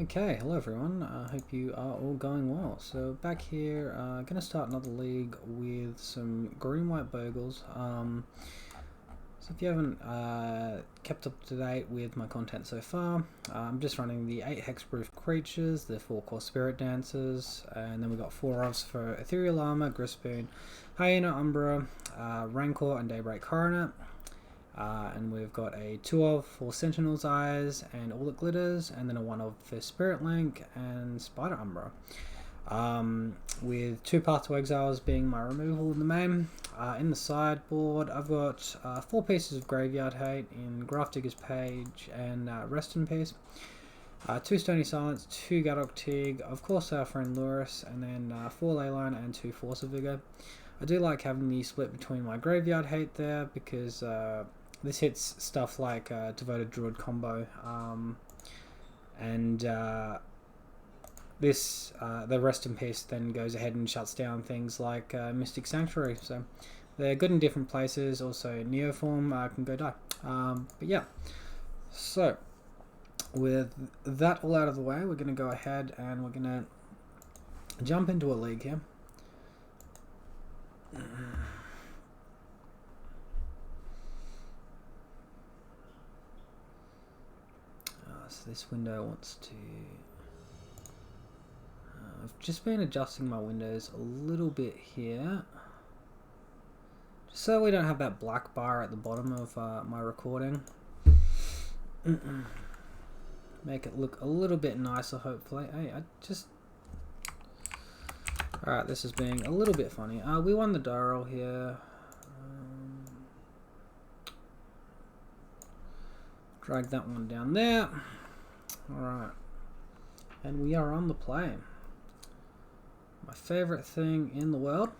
Okay, hello everyone. I hope you are all going well. So back here, going to start another league with some green-white Bogles. So if you haven't kept up to date with my content so far, I'm just running the 8 hexproof creatures, the 4 core spirit dancers, and then we've got 4 ofs for ethereal armor, Grispoon, Hyena, Umbra, Rancor, and Daybreak Coronet. And we've got a 2 of for Sentinel's Eyes and All That Glitters, and then a 1 of for Spirit Link and Spider Umbra. With 2 Path to Exiles being my removal in the main. In the sideboard, I've got 4 pieces of Graveyard Hate in Grafdigger's Page and Rest in Peace. 2 Stony Silence, 2 Gadok Tig, of course our friend Lurrus, and then 4 Leyline and 2 Force of Vigor. I do like having the split between my Graveyard Hate there because this hits stuff like Devoted Druid combo, and the Rest in Peace then goes ahead and shuts down things like Mystic Sanctuary. So they're good in different places. Also Neoform can go die. But yeah, so with that all out of the way, we're going to go ahead and we're going to jump into a league here. So this window wants to... I've just been adjusting my windows a little bit here, just so we don't have that black bar at the bottom of my recording. Make it look a little bit nicer, hopefully. Hey, Alright, this is being a little bit funny. We won the die roll here. Drag that one down there. Alright. And we are on the play. My favourite thing in the world.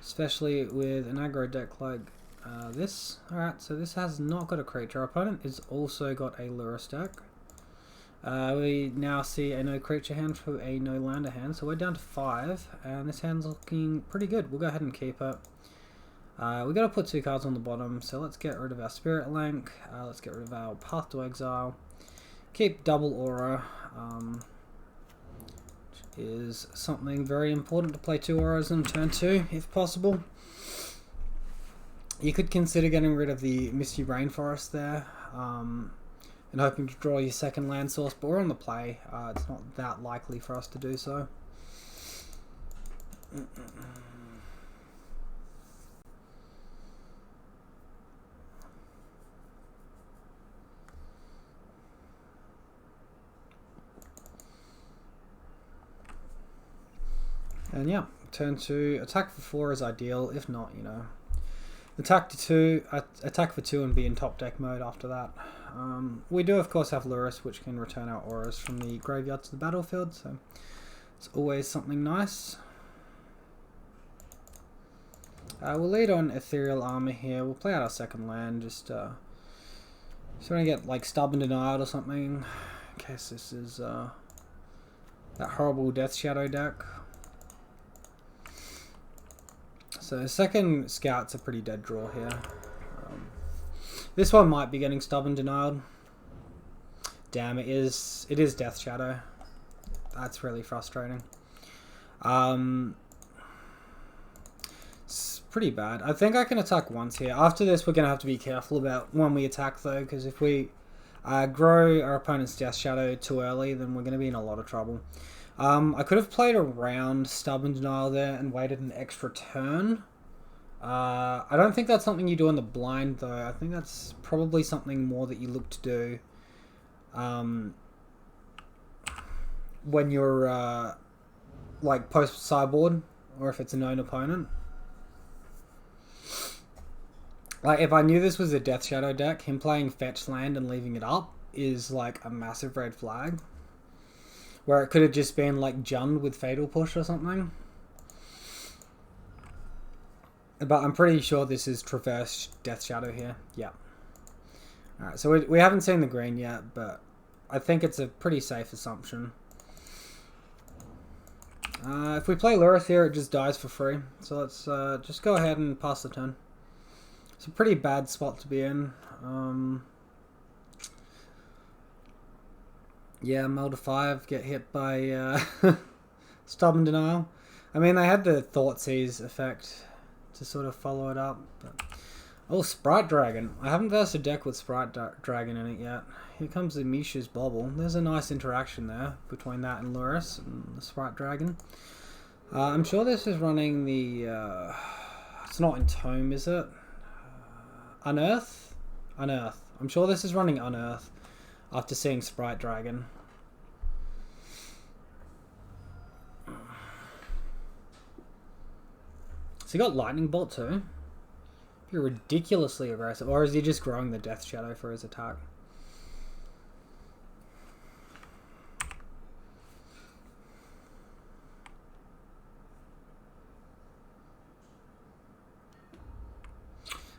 Especially with an aggro deck like this. Alright, so this has not got a creature. Our opponent has also got a Lurrus deck. We now see a no creature hand for a no lander hand. So we're down to 5. And this hand's looking pretty good. We'll go ahead and keep it. We got to put 2 cards on the bottom, so let's get rid of our Spirit Link, let's get rid of our Path to Exile, keep double Aura, which is something very important to play 2 auras in turn 2 if possible. You could consider getting rid of the Misty Rainforest there and hoping to draw your second land source, but we're on the play. It's not that likely for us to do so. And yeah, turn 2, attack for 4 is ideal. If not, you know, attack for 2 and be in top deck mode after that. We do of course have Lurrus, which can return our auras from the graveyard to the battlefield, so it's always something nice. We'll lead on Ethereal Armor here. We'll play out our second land, just so we don't get like Stubborn Denied or something, in case this is that horrible Death Shadow deck. So second Scout's a pretty dead draw here. This one might be getting Stubborn Denied. Damn, it is Death Shadow. That's really frustrating. It's pretty bad. I think I can attack once here. After this, we're going to have to be careful about when we attack though, because if we grow our opponent's Death Shadow too early, then we're going to be in a lot of trouble. I could have played around Stubborn Denial there and waited an extra turn. I don't think that's something you do on the blind though. I think that's probably something more that you look to do when you're like post sideboard, or if it's a known opponent. Like if I knew this was a Death Shadow deck, him playing fetch land and leaving it up is like a massive red flag. Where it could have just been like Jund with Fatal Push or something. But I'm pretty sure this is Traverse Death Shadow here. Yeah. Alright, so we haven't seen the green yet, but I think it's a pretty safe assumption. If we play Lurrus here, it just dies for free. So let's just go ahead and pass the turn. It's a pretty bad spot to be in. Yeah, Mulder 5 get hit by Stubborn Denial. I mean, they had the Thoughtseize effect to sort of follow it up. But... oh, Sprite Dragon. I haven't versed a deck with Sprite Dragon in it yet. Here comes the Misha's Bobble. There's a nice interaction there between that and Lurrus and the Sprite Dragon. I'm sure this is running the... it's not Entome, is it? Unearth? Unearth. I'm sure this is running Unearth after seeing Sprite Dragon. So he got Lightning Bolt too? You're ridiculously aggressive. Or is he just growing the Death Shadow for his attack?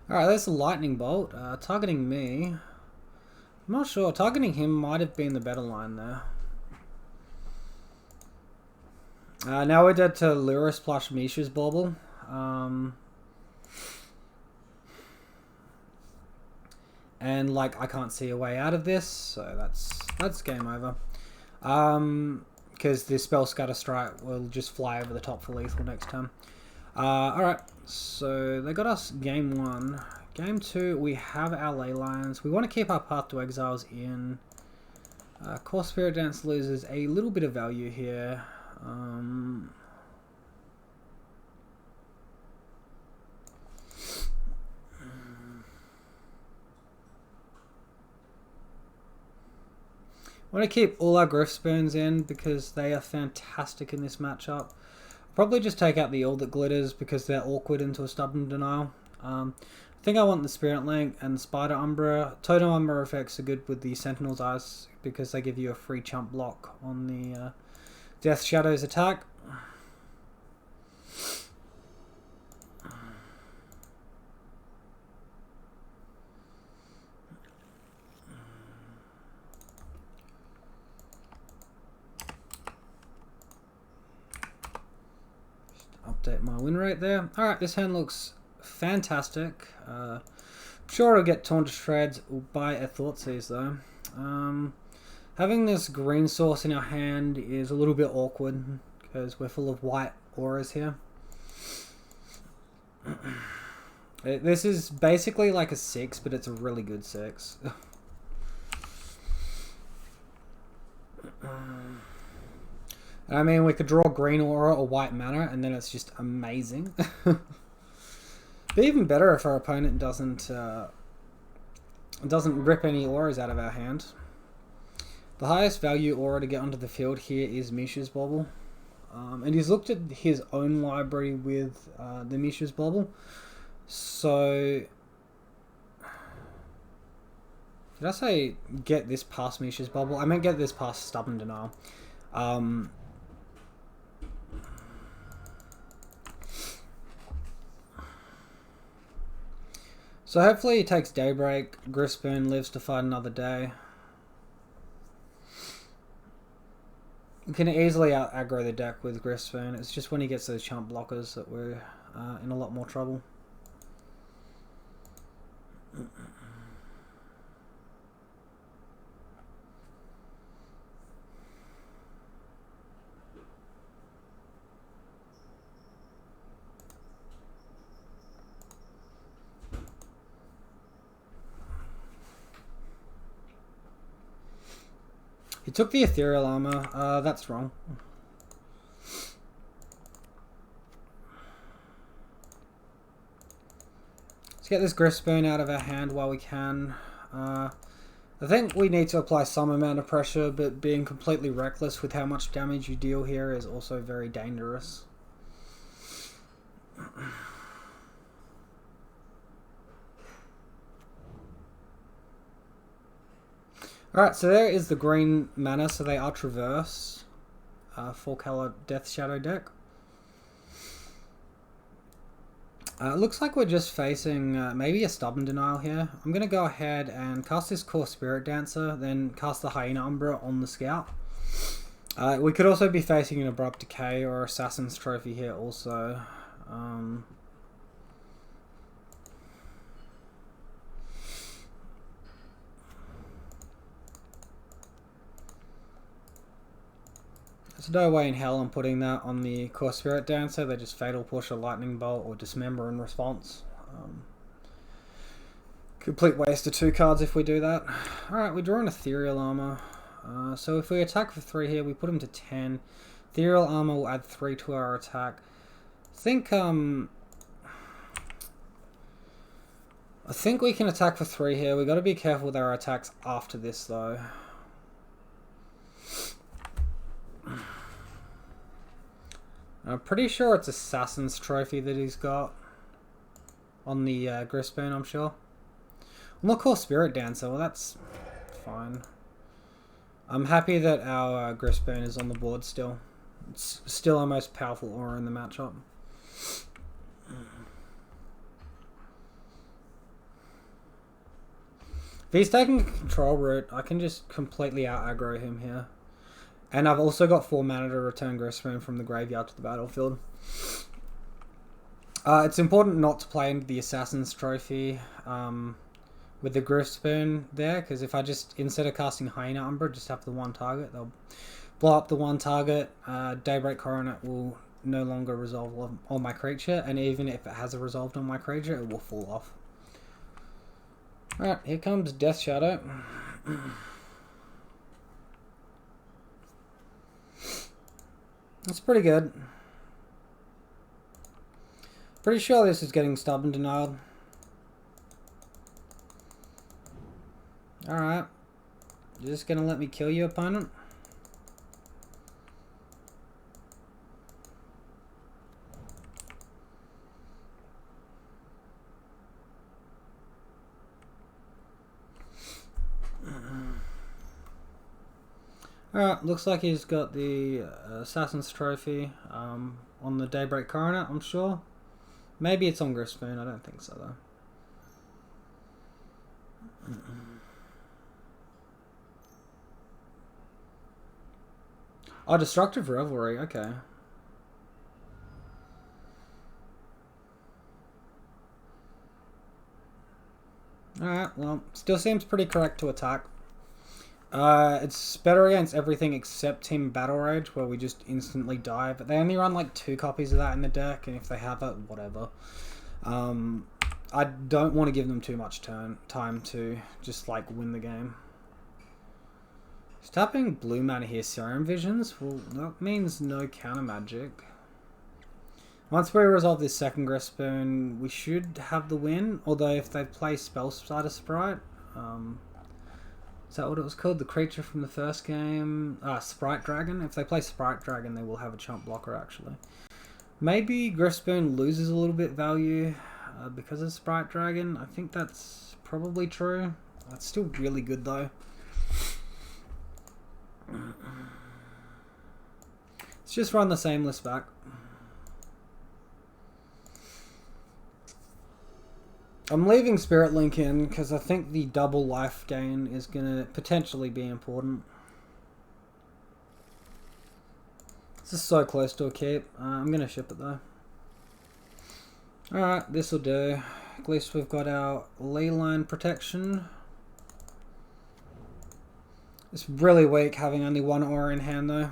Alright, there's a Lightning Bolt. Targeting me. I'm not sure. Targeting him might have been the better line there. Now we're dead to Lurrus plus Misha's Bobble. And like I can't see a way out of this, so that's game over. Because the spell Scatter Strike will just fly over the top for lethal next time. Alright, so they got us game 1. Game 2, we have our Ley Lines. We want to keep our Path to Exiles in. Core Spirit Dance loses a little bit of value here. I want to keep all our Griff Spoons in because they are fantastic in this matchup. Probably just take out the All That Glitters because they're awkward into a Stubborn Denial. I think I want the Spirit Link and Spider Umbra. Totem Umbra effects are good with the Sentinel's Eyes because they give you a free chump block on the Death Shadow's attack. Update my win rate there. Alright, this hand looks fantastic. I'm sure it'll get torn to shreds by a Thoughtseize though. Having this green source in our hand is a little bit awkward because we're full of white auras here. This is basically like a 6, but it's a really good 6. I mean, we could draw green aura or white mana, and then it's just amazing. Be even better if our opponent doesn't rip any auras out of our hand. The highest value aura to get onto the field here is Misha's Bobble. And he's looked at his own library with the Misha's Bobble. So... did I say get this past Misha's Bobble? I meant get this past Stubborn Denial. So hopefully he takes Daybreak. Griffspoon lives to fight another day. We can easily out aggro the deck with Griffspoon. It's just when he gets those chump blockers that we're in a lot more trouble. He took the Ethereal Armor. That's wrong. Let's get this Griffspoon out of our hand while we can. I think we need to apply some amount of pressure, but being completely reckless with how much damage you deal here is also very dangerous. Alright, so there is the green mana, so they are Traverse. 4-color Death Shadow deck. Looks like we're just facing maybe a Stubborn Denial here. I'm going to go ahead and cast this Core Spirit Dancer, then cast the Hyena Umbra on the Scout. We could also be facing an Abrupt Decay or Assassin's Trophy here also. There's no way in hell I'm putting that on the Core Spirit Dancer. They just Fatal Push a Lightning Bolt or Dismember in response. Complete waste of 2 cards if we do that. Alright, we draw an Ethereal Armor. So if we attack for 3 here, we put him to 10. Ethereal Armor will add 3 to our attack. I think we can attack for 3 here. We got to be careful with our attacks after this though. I'm pretty sure it's Assassin's Trophy that he's got on the Grispoon, I'm sure. I'm not called Spirit Dancer, well that's fine. I'm happy that our Grispoon is on the board still. It's still our most powerful aura in the matchup. If he's taking control route, I can just completely out-aggro him here. And I've also got 4 mana to return Grispoon from the graveyard to the battlefield. It's important not to play into the Assassin's Trophy with the Grispoon there, because if I just, instead of casting Hyena Umbra, just have the 1 target, they'll blow up the 1 target. Daybreak Coronet will no longer resolve on my creature, and even if it has a resolved on my creature, it will fall off. Alright, here comes Death Shadow. That's pretty good. Pretty sure this is getting stubborn denied. Alright. You're just gonna let me kill you, opponent? Alright, looks like he's got the Assassin's Trophy on the Daybreak Coronet, I'm sure. Maybe it's on Grispoon, I don't think so though. Oh, Destructive Revelry, okay. Alright, well, still seems pretty correct to attack. It's better against everything except Team Battle Rage, where we just instantly die, but they only run like 2 copies of that in the deck, and if they have it, whatever. I don't want to give them too much time to just like win the game. He's tapping blue mana here, Serum Visions. Well, that means no counter magic. Once we resolve this second Grispoon, we should have the win, although if they play Spellstarter Sprite, is that what it was called? The creature from the first game? Sprite Dragon. If they play Sprite Dragon, they will have a chump blocker, actually. Maybe Grispoon loses a little bit value because of Sprite Dragon. I think that's probably true. That's still really good, though. Let's just run the same list back. I'm leaving Spirit Link in because I think the double life gain is going to potentially be important. This is so close to a keep. I'm going to ship it though. Alright, this will do. At least we've got our Leyline protection. It's really weak having only 1 aura in hand though.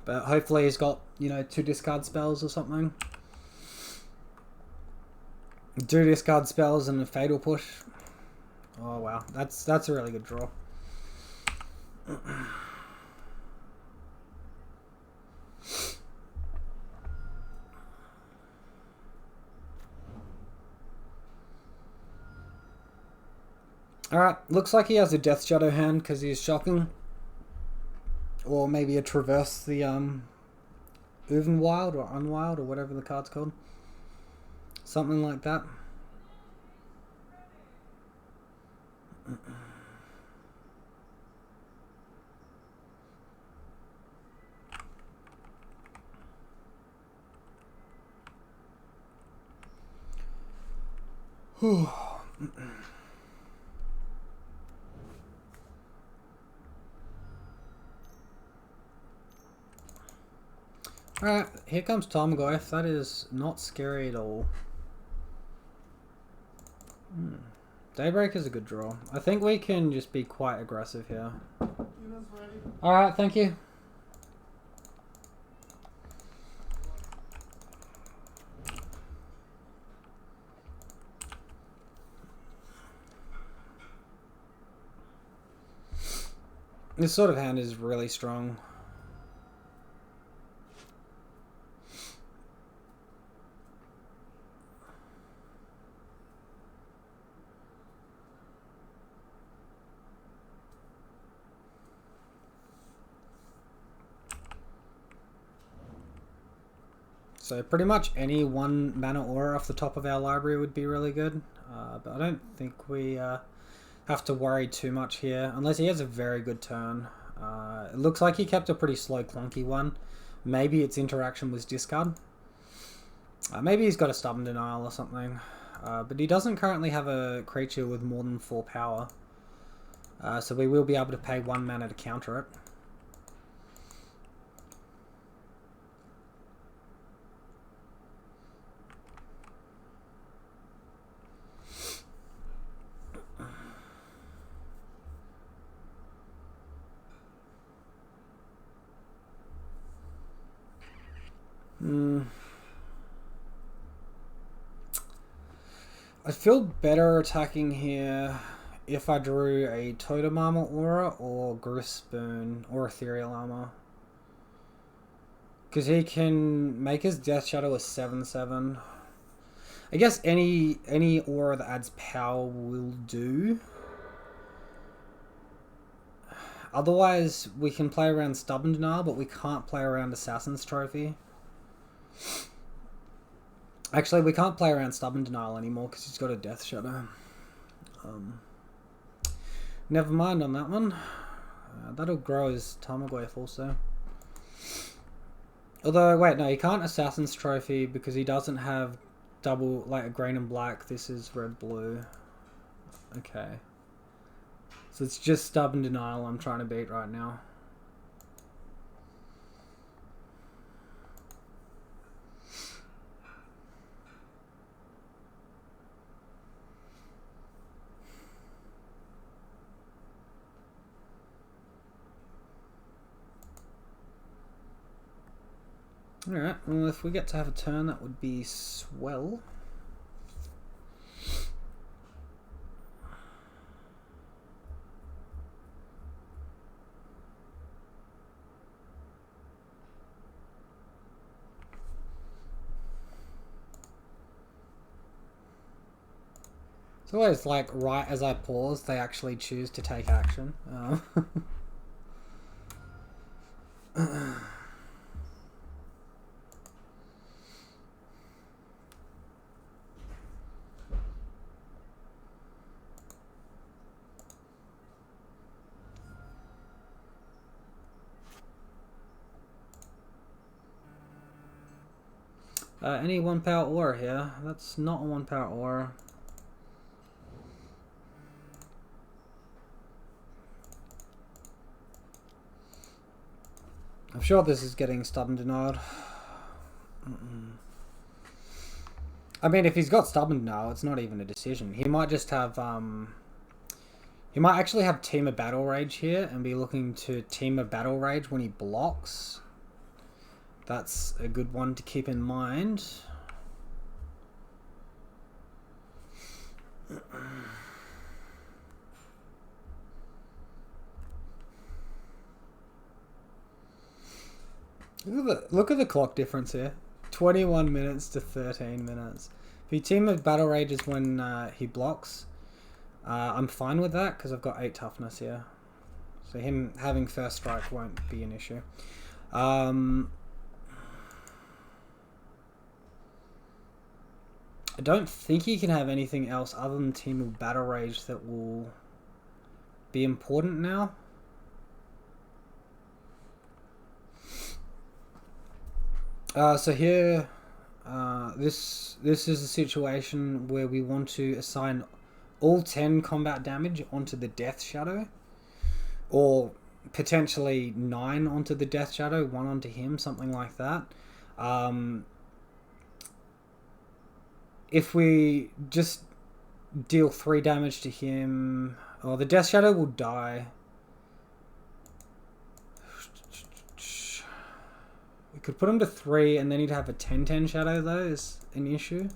But hopefully he's got, you know, 2 discard spells or something. 2 discard spells and a Fatal Push. Oh wow, that's a really good draw. Alright, looks like he has a Death Shadow hand because he's shocking. Or maybe a Traverse the Uvenwild or Unwild or whatever the card's called. Something like that. Whew. Alright, here comes Tarmogoyf. That is not scary at all. Daybreak is a good draw. I think we can just be quite aggressive here. Alright, thank you. This sort of hand is really strong. So pretty much any 1 mana aura off the top of our library would be really good. But I don't think we have to worry too much here, unless he has a very good turn. It looks like he kept a pretty slow clunky one. Maybe its interaction was discard. Maybe he's got a stubborn denial or something. But he doesn't currently have a creature with more than 4 power. So we will be able to pay 1 mana to counter it. I feel better attacking here if I drew a Totem Armor Aura or Grist Spoon or Ethereal Armor. Because he can make his Death Shadow a 7/7. I guess any aura that adds power will do. Otherwise, we can play around Stubborn Denial, but we can't play around Assassin's Trophy. Actually, we can't play around Stubborn Denial anymore because he's got a Death Shadow. Never mind on that one. That'll grow his Tarmogoyf also. Although, wait, no, he can't Assassin's Trophy because he doesn't have double, like a green and black. This is red-blue. Okay. So it's just Stubborn Denial I'm trying to beat right now. Alright, well if we get to have a turn that would be swell. It's always like right as I pause, they actually choose to take action. Any 1 power aura here? That's not a 1 power aura. I'm sure this is getting Stubborn Denied. I mean, if he's got Stubborn Denial, it's not even a decision. He might just have, he might actually have Team of Battle Rage here and be looking to Team of Battle Rage when he blocks. That's a good one to keep in mind. Look at the clock difference here. 21 minutes to 13 minutes. If he Team of Battle Rages when he blocks, I'm fine with that because I've got 8 toughness here. So him having first strike won't be an issue. I don't think he can have anything else other than Team of Battle Rage that will be important now. So here, this is a situation where we want to assign all 10 combat damage onto the Death Shadow, or potentially 9 onto the Death Shadow, 1 onto him, something like that. If we just deal 3 damage to him, the Death Shadow will die. Could put him to 3 and then he'd have a 10-10 shadow though, is an issue.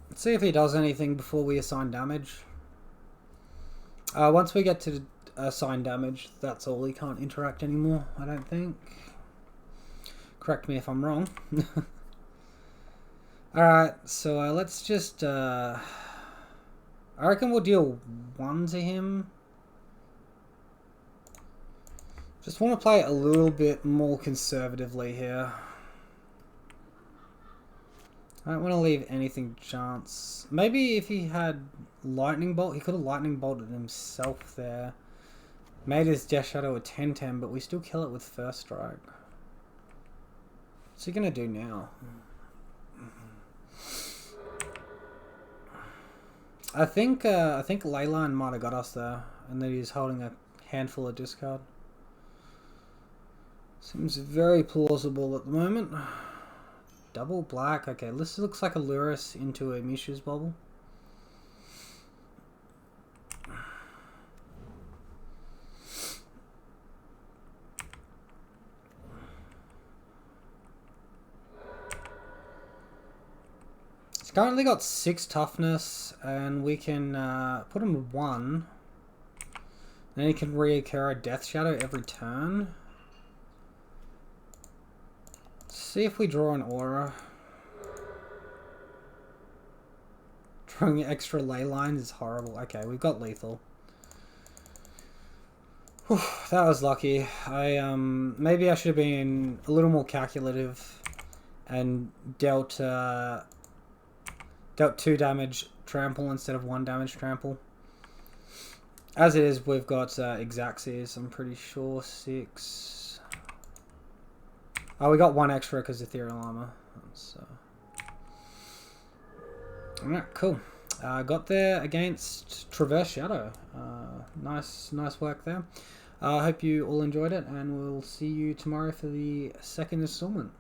Let's see if he does anything before we assign damage. Once we get to assign damage, that's all. He can't interact anymore, I don't think. Correct me if I'm wrong. Alright, so let's just... I reckon we'll deal 1 to him. Just want to play it a little bit more conservatively here. I don't want to leave anything chance. Maybe if he had lightning bolt, he could have lightning bolted himself there. Made his Death Shadow a 10-10, but we still kill it with first strike. What's he gonna do now? I think Leyline might have got us there, and that he's holding a handful of discard. Seems very plausible at the moment. Double black. Okay, this looks like a Lurrus into a Mishu's bubble. It's currently got 6 toughness, and we can put him 1. Then he can reoccur a Death Shadow every turn. See if we draw an aura. Drawing extra ley lines is horrible. Okay, we've got lethal. Whew, that was lucky. Maybe I should have been a little more calculative and dealt 2 damage trample instead of 1 damage trample. As it is, we've got Exacxies, I'm pretty sure 6. Oh, we got 1 extra because Ethereal Armor. So. Alright, cool. Got there against Traverse Shadow. Nice work there. I hope you all enjoyed it, and we'll see you tomorrow for the 2nd installment.